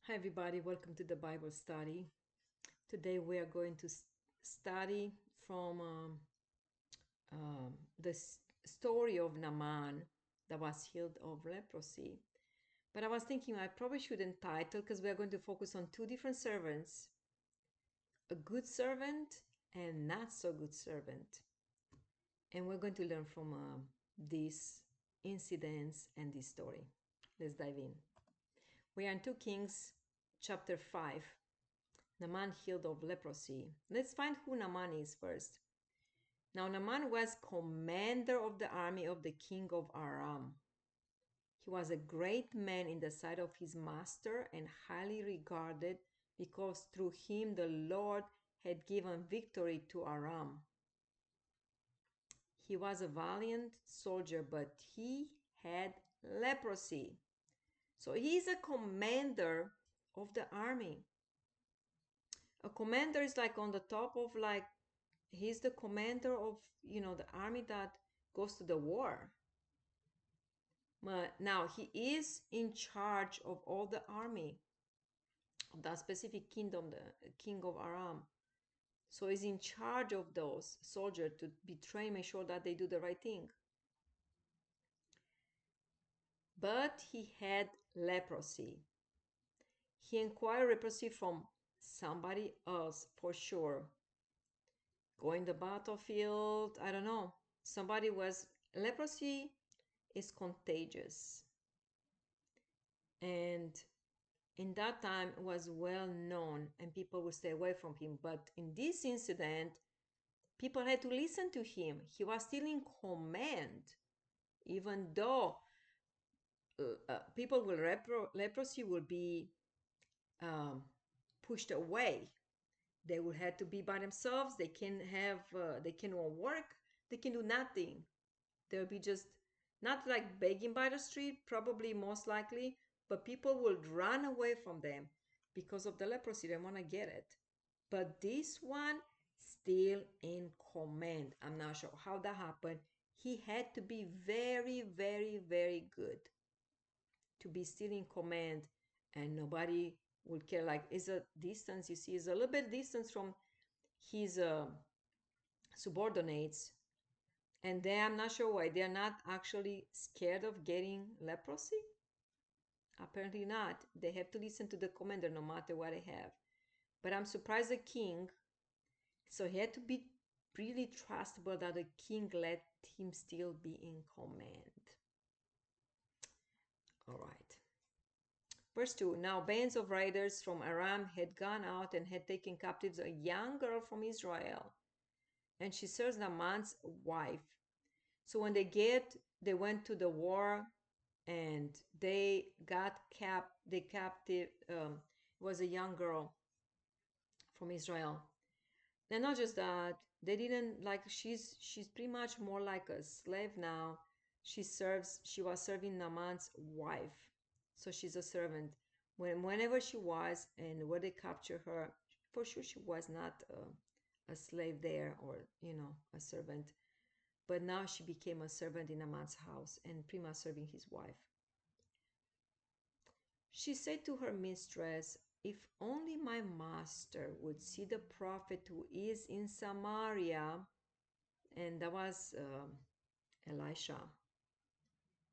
Hi, everybody. Welcome to the Bible study. Today we are going to study from the story of Naaman that was healed of leprosy. But I was thinking I probably shouldn't title because we are going to focus on two different servants, a good servant and not so good servant. And we're going to learn from these incidents and this story. Let's dive in. We are in 2 Kings chapter 5. Naaman healed of leprosy. Let's find who Naaman is first. Now, Naaman was commander of the army of the king of Aram. He was a great man in the sight of his master and highly regarded because through him the Lord had given victory to Aram. He was a valiant soldier, but he had leprosy. So he's a commander of the army. A commander is like on the top of like he's the commander of the army that goes to the war. But now he is in charge of all the army of that specific kingdom, the king of Aram. So he's in charge of those soldiers to be trained, make sure that they do the right thing. But he had leprosy. He acquired leprosy from somebody else for sure. Going the battlefield, I don't know. Somebody was leprosy is contagious, and in that time it was well known and people would stay away from him. But in this incident, people had to listen to him. He was still in command, even though people with leprosy will be um, pushed away. They will have to be by themselves. They cannot work, they can do nothing. They'll be just not like begging by the street, probably most likely, but people will run away from them because of the leprosy. They want to get it. But this one still in command. I'm not sure how that happened. He had to be very, very, very good to be still in command, and nobody would care. Like, is a distance, you see, is a little bit distance from his subordinates, and they, I'm not sure why, they're not actually scared of getting leprosy. Apparently not. They have to listen to the commander no matter what they have. But I'm surprised the king, so he had to be really trustable that the king let him still be in command. All right. Verse 2. Now bands of raiders from Aram had gone out and had taken captives a young girl from Israel, and she serves Naaman's wife. So when they went to the war, and they got they captive. Was a young girl from Israel, and not just that, they didn't like. She's pretty much more like a slave now. She was serving Naaman's wife, so she's a servant. Whenever she was and where they capture her, for sure she was not a slave there, or a servant. But now she became a servant in a man's house and pretty much serving his wife. She said to her mistress, if only my master would see the prophet who is in Samaria, and that was Elisha,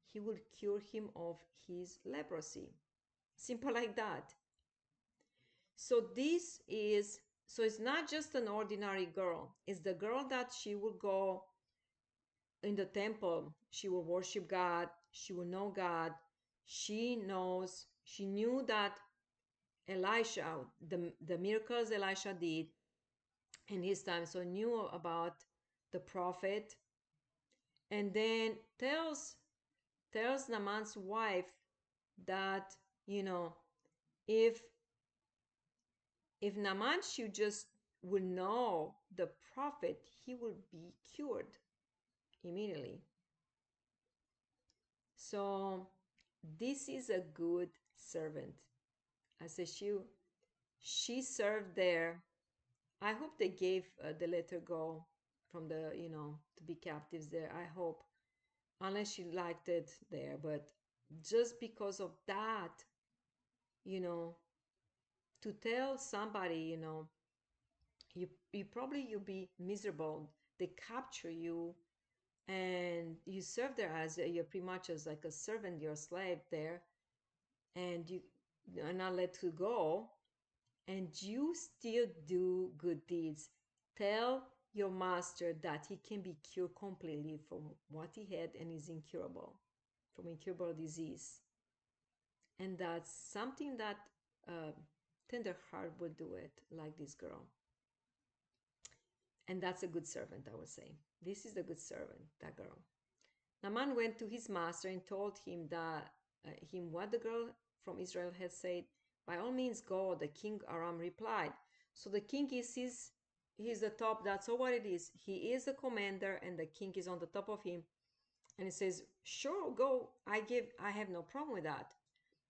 he would cure him of his leprosy. Simple like that. So it's not just an ordinary girl. It's the girl that she would go in the temple. She will worship God. She will know God. She knew that Elisha, the miracles Elisha did in his time, so knew about the prophet, and then tells Naaman's wife that, if Naaman should just would know the prophet, he would be cured immediately. So this is a good servant. I said she served there. I hope they gave the let her go from the to be captives there. I hope, unless she liked it there, but just because of that, you know to tell somebody, you probably you'll be miserable. They capture you and you serve there as you're pretty much as like a servant, you're a slave there, and you are not let to go, and you still do good deeds. Tell your master that he can be cured completely from what he had and is incurable, from incurable disease. And that's something that tender heart would do it, like this girl. And that's a good servant, I would say. This is a good servant, that girl. Naaman went to his master and told him what the girl from Israel had said. By all means, go. The king Aram replied. So the king he's the top. That's all what it is. He is the commander, and the king is on the top of him. And he says, "Sure, go. I have no problem with that.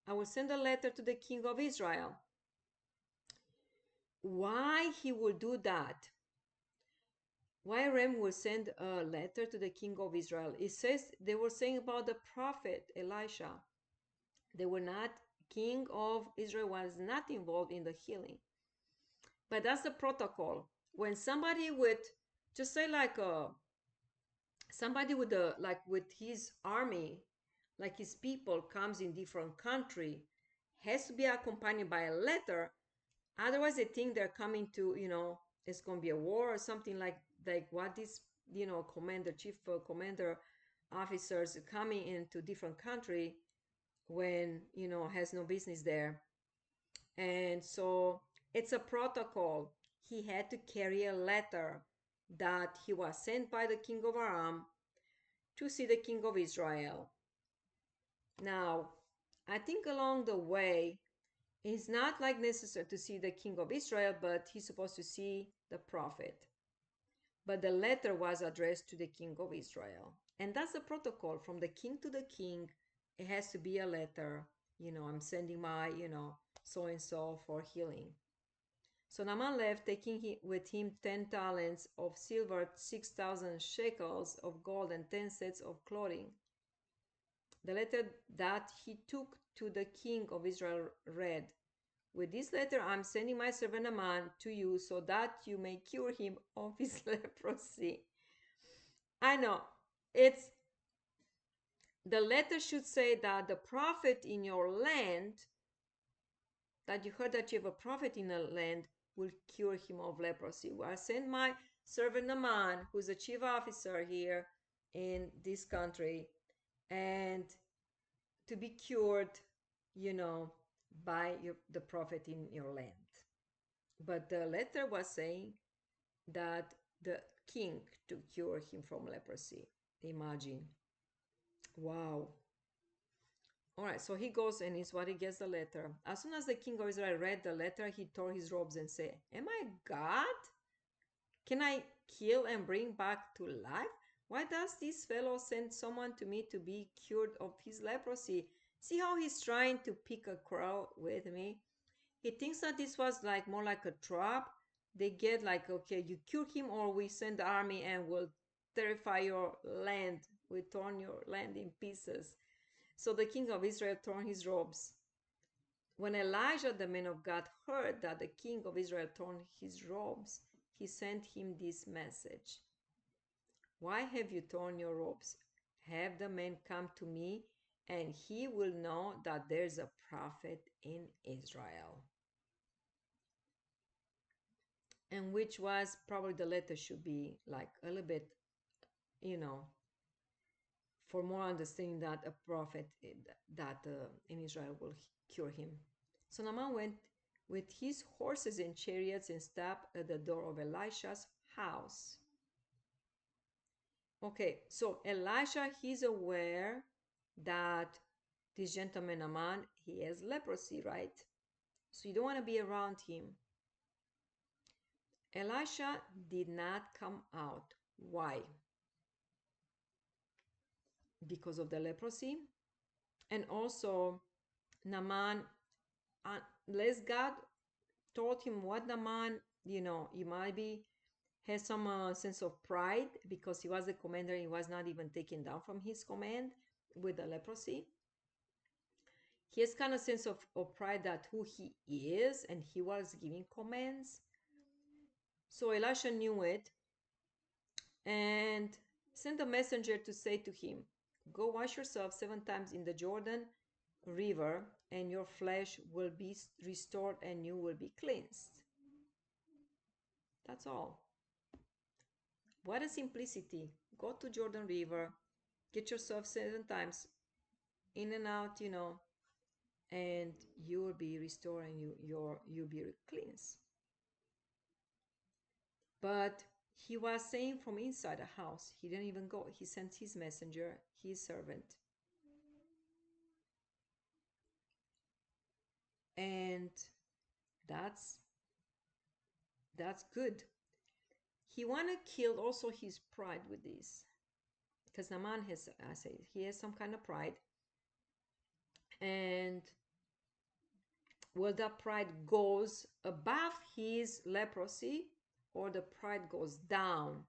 I will send a letter to the king of Israel." Why he will do that? Why Ram will send a letter to the king of Israel? It says they were saying about the prophet Elisha. They were not, king of Israel was not involved in the healing. But that's the protocol. When somebody with, just say like somebody with with his army, like his people comes in different country, has to be accompanied by a letter. Otherwise, they think they're coming to, it's going to be a war or something like what this, commander, chief commander officers coming into different country when, has no business there. And so it's a protocol. He had to carry a letter that he was sent by the king of Aram to see the king of Israel. Now, I think along the way, it's not like necessary to see the king of Israel, but he's supposed to see the prophet. But the letter was addressed to the king of Israel. And that's the protocol from the king to the king. It has to be a letter. I'm sending my, so and so for healing. So Naaman left, taking with him 10 talents of silver, 6,000 shekels of gold, and 10 sets of clothing. The letter that he took to the king of Israel read, "With this letter I'm sending my servant Naaman to you so that you may cure him of his leprosy." I know. It's the letter should say that the prophet in your land, that you heard that you have a prophet in a land, will cure him of leprosy. Well, I send my servant Naaman, who's a chief officer here in this country, and to be cured, you know, by the prophet in your land. But the letter was saying that the king to cure him from leprosy. Imagine. Wow. All right, so he goes and is what he gets the letter. As soon as the king of Israel read the letter, he tore his robes and said, "Am I God? Can I kill and bring back to life? Why does this fellow send someone to me to be cured of his leprosy? See how he's trying to pick a quarrel with me? He thinks that this was like more like a trap. They get like, okay, you cure him or we send the army and we'll terrify your land. We torn your land in pieces." So the king of Israel torn his robes. When Elijah, the man of God, heard that the king of Israel torn his robes, he sent him this message: "Why have you torn your robes? Have the man come to me, and he will know that there's a prophet in Israel." And which was probably the letter should be like a little bit, you know, for more understanding that a prophet that in Israel will cure him. So Naaman went with his horses and chariots and stopped at the door of Elisha's house. Okay, so Elisha, he's aware that this gentleman Naaman, he has leprosy, right? So you don't want to be around him. Elisha did not come out. Why? Because of the leprosy. And also, Naaman, unless God told him what Naaman, he might be has some sense of pride because he was the commander. He was not even taken down from his command with the leprosy. He has kind of sense of pride that who he is and he was giving commands. So Elisha knew it and sent a messenger to say to him, go wash yourself 7 times in the Jordan River, and your flesh will be restored and you will be cleansed. That's all. What a simplicity. Go to Jordan River, get yourself 7 times in and out, and you will be restored and you'll be cleansed. But he was saying from inside the house. He didn't even go. He sent his messenger, his servant. And that's that's good. He wanna kill also his pride with this. Because Naaman has, I say, he has some kind of pride. And well, that pride goes above his leprosy, or the pride goes down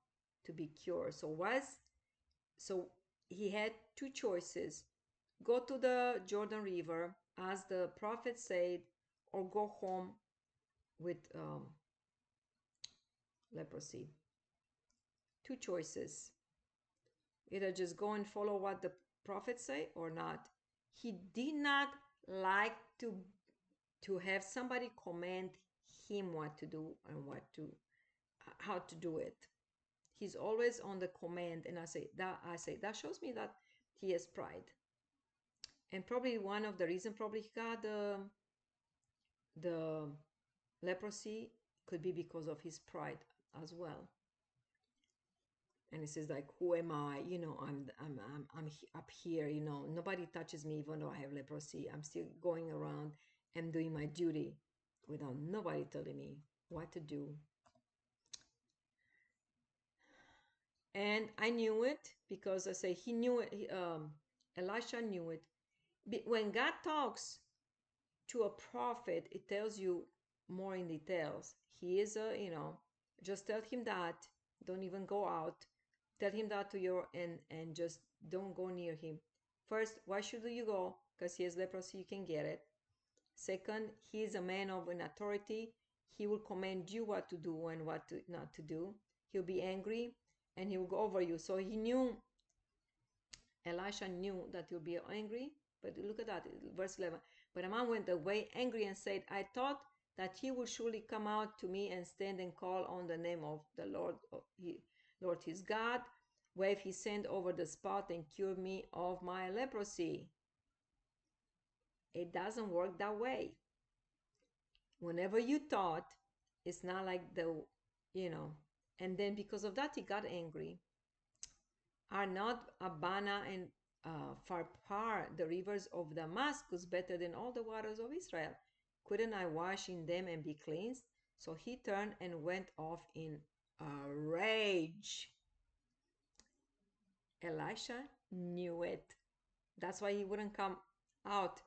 to be cured. So he had two choices: go to the Jordan River, as the prophet said, or go home with leprosy. Two choices: either just go and follow what the prophets say or not. He did not like to have somebody command him what to do and how to do it. He's always on the command, and I say that shows me that he has pride. And probably one of the reasons probably he got the leprosy could be because of his pride as well. And he says like, who am I? I'm up here. Nobody touches me even though I have leprosy. I'm still going around and doing my duty without nobody telling me what to do. And I knew it because I say he knew it. Elisha knew it. When God talks to a prophet, it tells you more in details. He is just tell him that. Don't even go out. Tell him that to your and just don't go near him. First, why should you go? Because he has leprosy, you can get it. Second, he is a man of an authority. He will command you what to do and what not to do. He'll be angry and he will go over you. So Elisha knew that he'll be angry. But look at that, verse 11. But a man went away angry and said, I thought that he would surely come out to me and stand and call on the name of the Lord his God, where he sent over the spot and cured me of my leprosy. It doesn't work that way. Whenever you thought, it's not like and then because of that he got angry. Are not Abana and Pharpar, the rivers of Damascus, better than all the waters of Israel? Couldn't I wash in them and be cleansed? So he turned and went off in a rage. Elisha knew it. That's why he wouldn't come out.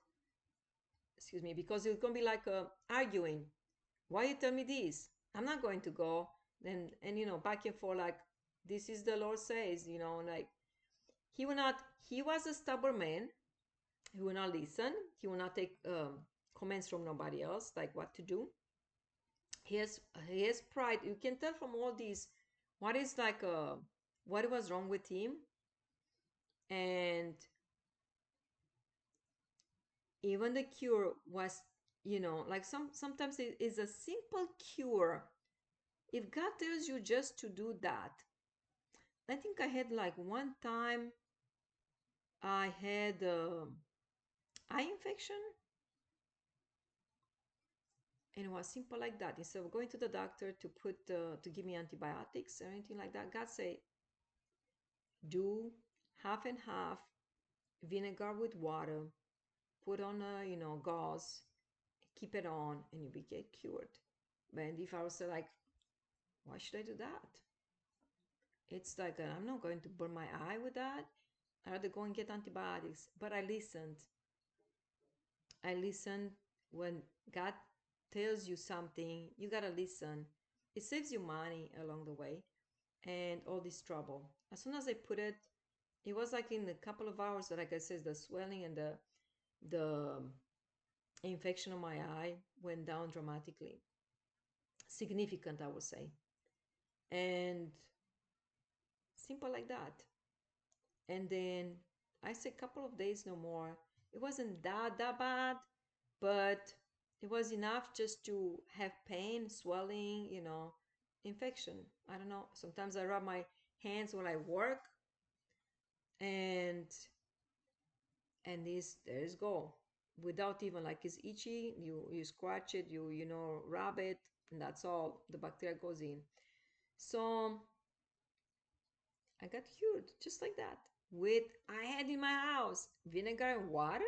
Excuse me, because it's going to be like arguing. Why you tell me this? I'm not going to go. And back and forth, like, this is the Lord says, like, he was a stubborn man. He will not listen. He will not take comments from nobody else, like what to do. He has pride. You can tell from all these what was wrong with him. And even the cure was, like sometimes it is a simple cure. If God tells you just to do that, I think I had like one time I had eye infection, and it was simple like that. Instead of going to the doctor to give me antibiotics or anything like that, God said, do half and half, vinegar with water, put on a gauze, keep it on, and you will get cured. But if I was like, why should I do that? It's like I'm not going to burn my eye with that. I'd rather go and get antibiotics. But I listened. When God tells you something, you gotta listen. It saves you money along the way and all this trouble. As soon as I put it was like in a couple of hours that, like I said, the swelling and the Infection on my eye went down dramatically, significant, I would say. And simple like that. And then I say a couple of days no more. It wasn't that bad, but it was enough just to have pain, swelling, infection. I don't know. Sometimes I rub my hands when I work, and this there's go without even like it's itchy. You scratch it, rub it, and that's all. The bacteria goes in. So I got cured just like that. With I had in my house vinegar and water.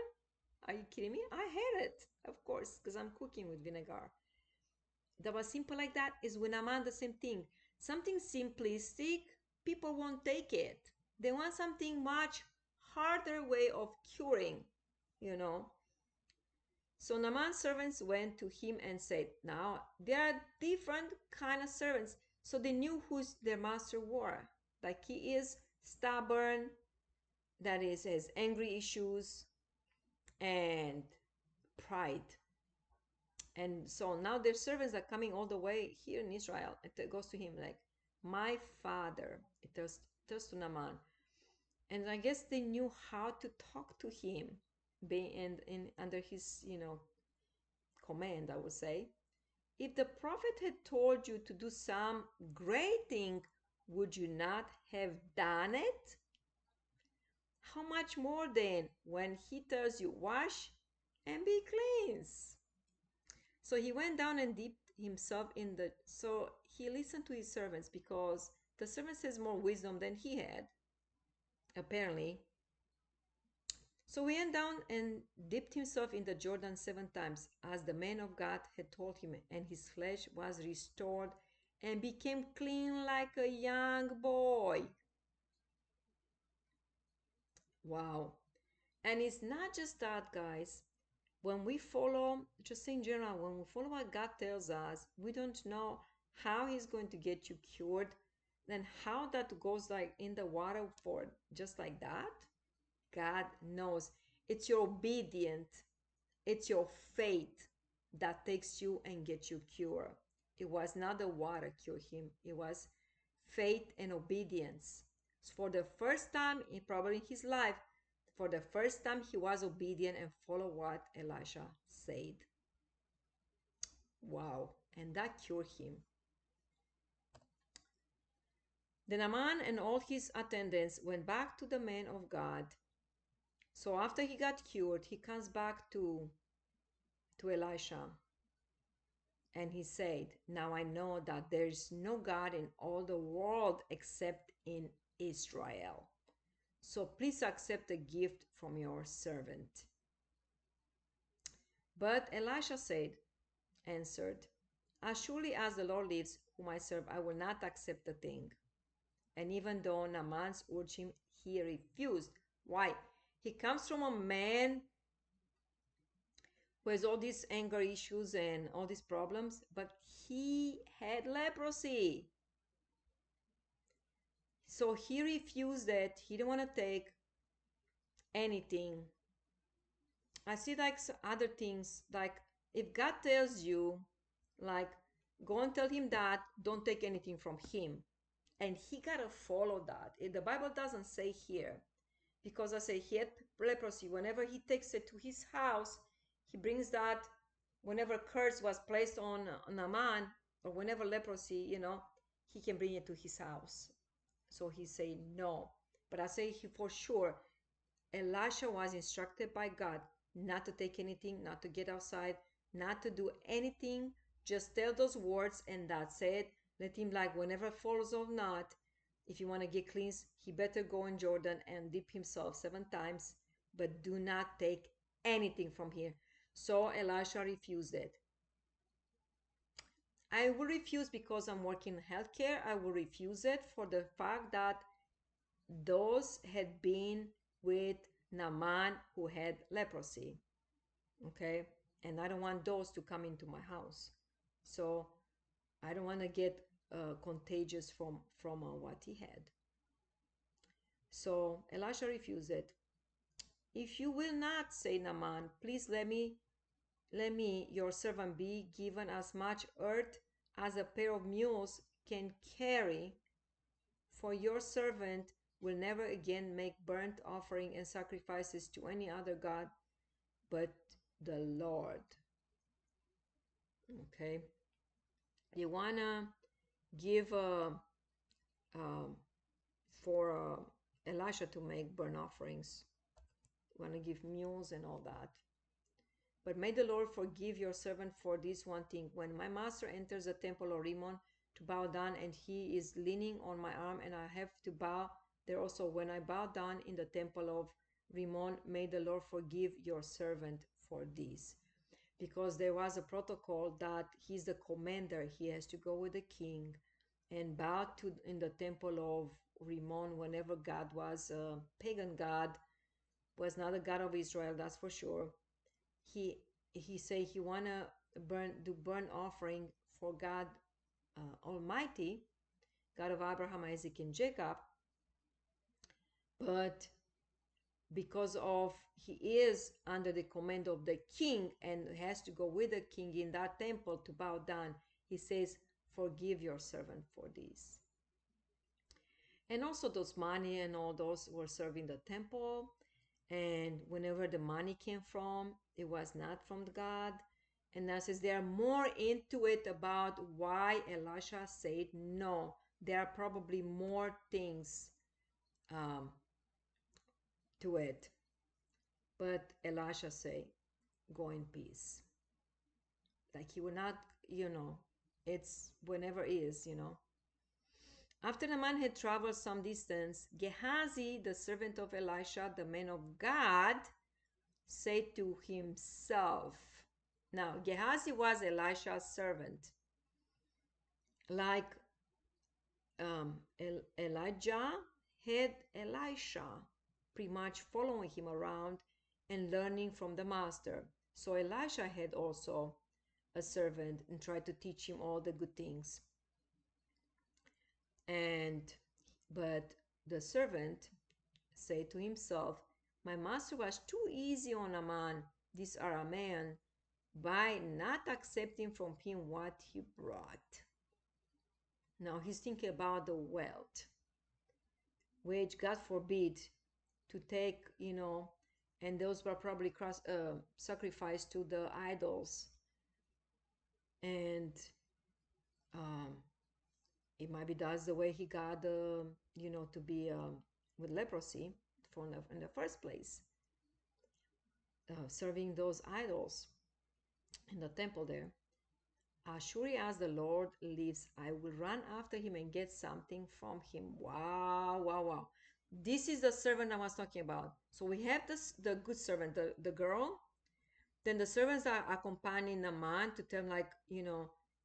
Are you kidding me? I had it, of course, because I'm cooking with vinegar. That was simple like that. Is when I'm on the same thing. Something simplistic, people won't take it. They want something much harder way of curing, you know. So Naaman's servants went to him and said, now there are different kind of servants. So they knew who their master were. Like he is stubborn, that is, has angry issues and pride. And so now their servants are coming all the way here in Israel. It goes to him like, my father. It tells to Naaman. And I guess they knew how to talk to him, being in under his, command, I would say. If the prophet had told you to do some great thing, would you not have done it? How much more then when he tells you, wash and be cleansed? So he went down and dipped himself in the. So he listened to his servants because the servants has more wisdom than he had, apparently. So he went down and dipped himself in the Jordan 7 times, as the man of God had told him, and his flesh was restored and became clean like a young boy. Wow. And it's not just that, guys. When we follow, just in general, when we follow what God tells us, we don't know how He's going to get you cured, then how that goes like in the water for just like that. God knows. It's your obedience, it's your faith that takes you and gets you cured. It was not the water cure him, it was faith and obedience. For the first time in probably his life, for the first time he was obedient and followed what Elisha said. Wow. And that cured him. Then Naaman and all his attendants went back to the man of God. So after he got cured, he comes back to Elisha. And he said, now I know that there is no God in all the world except in Israel. So please accept a gift from your servant. But Elisha answered, as surely as the Lord lives, whom I serve, I will not accept a thing. And even though Naaman urged him, he refused. Why? He comes from a man who has all these anger issues and all these problems, but he had leprosy. So he refused that. He didn't want to take anything. I see like other things, like if God tells you, like, go and tell him that, don't take anything from him. And he got to follow that. The Bible doesn't say here, because I say he had leprosy. Whenever he takes it to his house, he brings that. Whenever curse was placed on Naaman, or whenever leprosy, he can bring it to his house. So he said no. But I say he for sure, Elisha was instructed by God not to take anything, not to get outside, not to do anything. Just tell those words and that's it. Let him like whenever falls or not. If you want to get cleansed, he better go in Jordan and dip himself 7 times, but do not take anything from here. So Elisha refused it. I will refuse because I'm working in healthcare. I will refuse it for the fact that those had been with Naaman who had leprosy. Okay. And I don't want those to come into my house. So I don't want to get contagious from what he had. So Elisha refused it. If you will not, say Naaman, please let me let me, your servant, be given as much earth as a pair of mules can carry, for your servant will never again make burnt offering and sacrifices to any other god but the Lord. Okay, you wanna give um, for Elisha to make burnt offerings. You wanna give mules and all that. But may the Lord forgive your servant for this one thing. When my master enters the temple of Rimmon to bow down, and he is leaning on my arm, and I have to bow there also, when I bow down in the temple of Rimmon, may the Lord forgive your servant for this. Because there was a protocol that he's the commander, he has to go with the king and bow to in the temple of Rimmon whenever God was a pagan god, was not a god of Israel, that's for sure. he he say he wanna burn offering for God Almighty, God of Abraham, Isaac, and Jacob, but because of he is under the command of the king and has to go with the king in that temple to bow down, he says, forgive your servant for this. And also those money and all those were serving the temple, and whenever the money came from, it was not from God. And that says there are more into it about why Elisha said no. There are probably more things um, to it. But Elisha say, go in peace. Like he would not, it's whenever is. After the man had traveled some distance, Gehazi, the servant of Elisha, the man of God, said to himself. Now, Gehazi was Elisha's servant. Like Elijah had Elisha, pretty much following him around and learning from the master. So Elisha had also a servant and tried to teach him all the good things. And but the servant said to himself, my master was too easy on Naaman, this Aramean, by not accepting from him what he brought. Now he's thinking about the wealth, which God forbid to take, and those were probably sacrificed to the idols. And um, it might be that's the way he got, to be with leprosy in the first place, serving those idols in the temple there. As surely as the Lord lives, I will run after him and get something from him. Wow, wow, wow. This is the servant I was talking about. So we have the good servant, the girl. Then the servants are accompanying the man to tell him, like,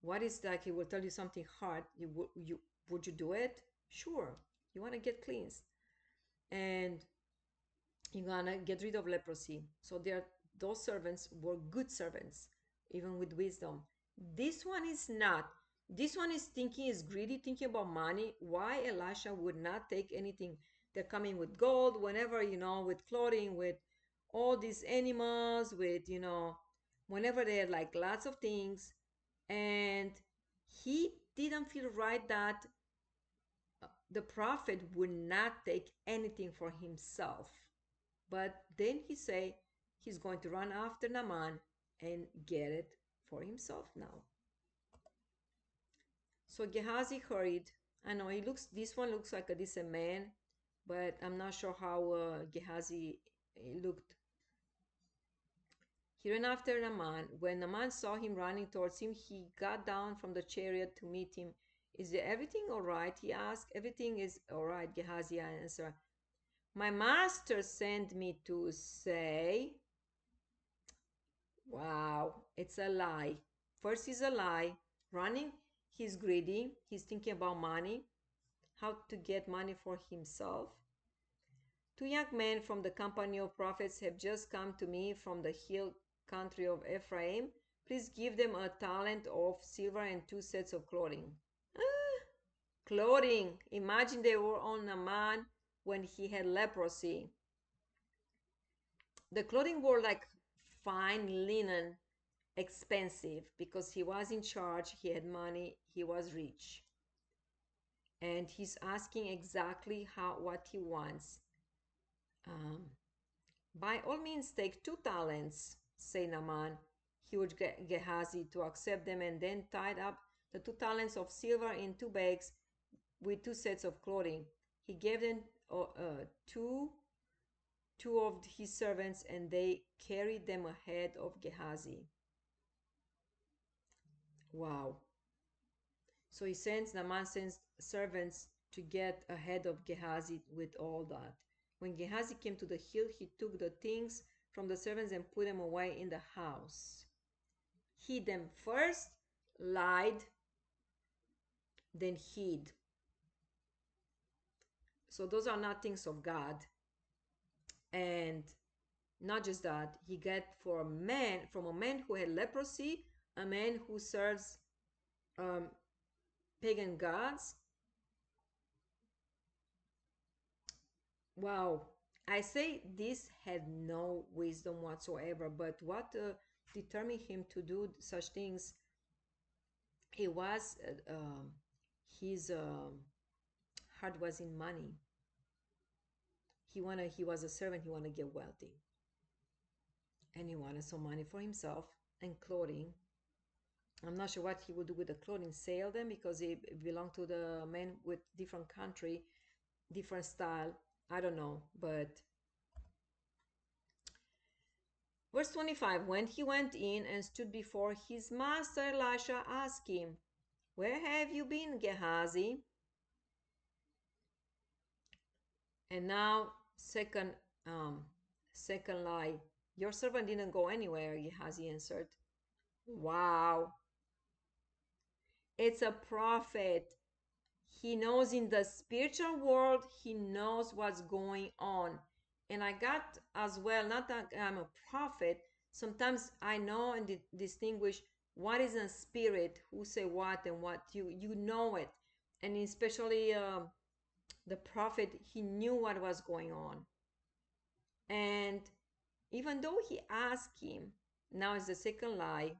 what is like, he will tell you something hard. Would you do it? Sure. You want to get cleansed. And you're gonna get rid of leprosy. So those servants were good servants, even with wisdom. This one is not. This one is greedy, thinking about money. Why Elisha would not take anything? They're coming with gold, whenever, with clothing, with all these animals, with, whenever they had like lots of things. And he didn't feel right that the prophet would not take anything for himself. But then he say he's going to run after Naaman and get it for himself now. So Gehazi hurried. I know this one looks like a decent man, but I'm not sure how Gehazi looked. He ran after Naaman. When Naaman saw him running towards him, he got down from the chariot to meet him. Is there everything all right? He asked. Everything is all right, Gehazi answered. My master sent me to say, wow, it's a lie. First is a lie. Running, he's greedy. He's thinking about money, how to get money for himself. Two young men from the company of prophets have just come to me from the hill country of Ephraim. Please give them a talent of silver and 2 sets of clothing. Clothing. Imagine they were on a man when he had leprosy. The clothing were like fine linen, expensive because he was in charge, he had money, he was rich. And he's asking exactly how what he wants. Um, by all means, take 2 talents, say Naaman. He would get Gehazi to accept them and then tied up the 2 talents of silver in 2 bags with 2 sets of clothing. He gave them two of his servants, and they carried them ahead of Gehazi. Wow. So Naaman sends servants to get ahead of Gehazi with all that. When Gehazi came to the hill, he took the things from the servants and put them away in the house. He them first, lied, then hid. So those are not things of God. And not just that, he got from a man who had leprosy, a man who serves um, pagan gods. Wow. I say this had no wisdom whatsoever, but what determined him to do such things? He was his heart was in money. He was a servant. He wanted to get wealthy, and he wanted some money for himself and clothing. I'm not sure what he would do with the clothing, sell them because it belonged to the men with different country, different style. I don't know, but verse 25, when he went in and stood before his master, Elisha asked him, "Where have you been, Gehazi?" And now, um, second lie. "Your servant didn't go anywhere," Gehazi answered. Wow, it's a prophet. He knows in the spiritual world, he knows what's going on. And I got as well, not that I'm a prophet, sometimes I know and distinguish what is in spirit, who say what and what you know it. And especially the prophet, he knew what was going on. And even though he asked him, now is the second lie,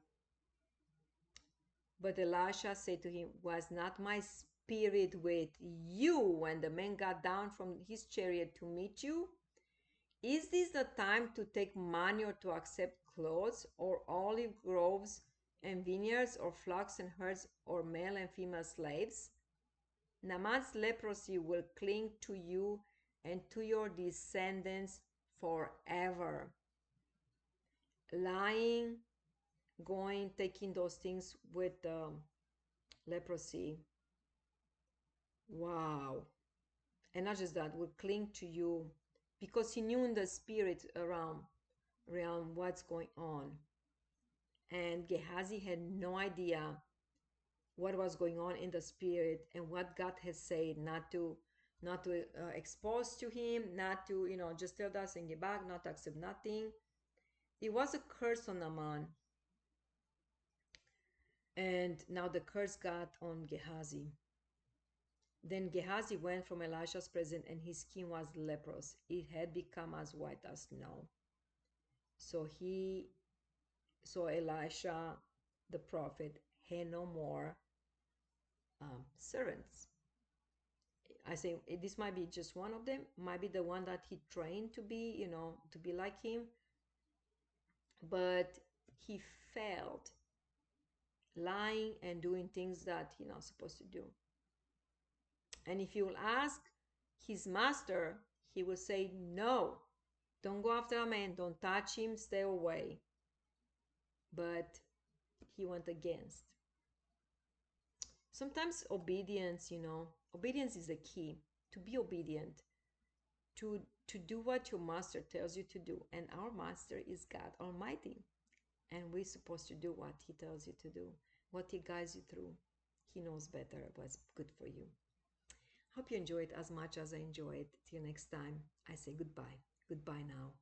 but Elisha said to him, "Was not my spirit with you when the man got down from his chariot to meet you? Is this the time to take money or to accept clothes or olive groves and vineyards or flocks and herds or male and female slaves? Naaman's leprosy will cling to you and to your descendants forever." Lying, going, taking those things with leprosy. Wow. And not just that, will cling to you because he knew in the spirit around what's going on. And Gehazi had no idea what was going on in the spirit and what God has said not to expose to him, not to just tell us and get back, not to accept nothing. It was a curse on Naaman, and now the curse got on Gehazi. Then Gehazi went from Elisha's presence, and his skin was leprous. It had become as white as snow. So Elisha, the prophet, had no more servants. I say this might be just one of them, might be the one that he trained to be like him, but he failed, lying and doing things that he's not supposed to do. And if you will ask his master, he will say, "No, don't go after a man, don't touch him, stay away." But he went against. Sometimes obedience is the key. To be obedient, to do what your master tells you to do. And our master is God Almighty. And we're supposed to do what he tells you to do, what he guides you through. He knows better what's good for you. Hope you enjoyed as much as I enjoyed. Till next time, I say goodbye. Goodbye now.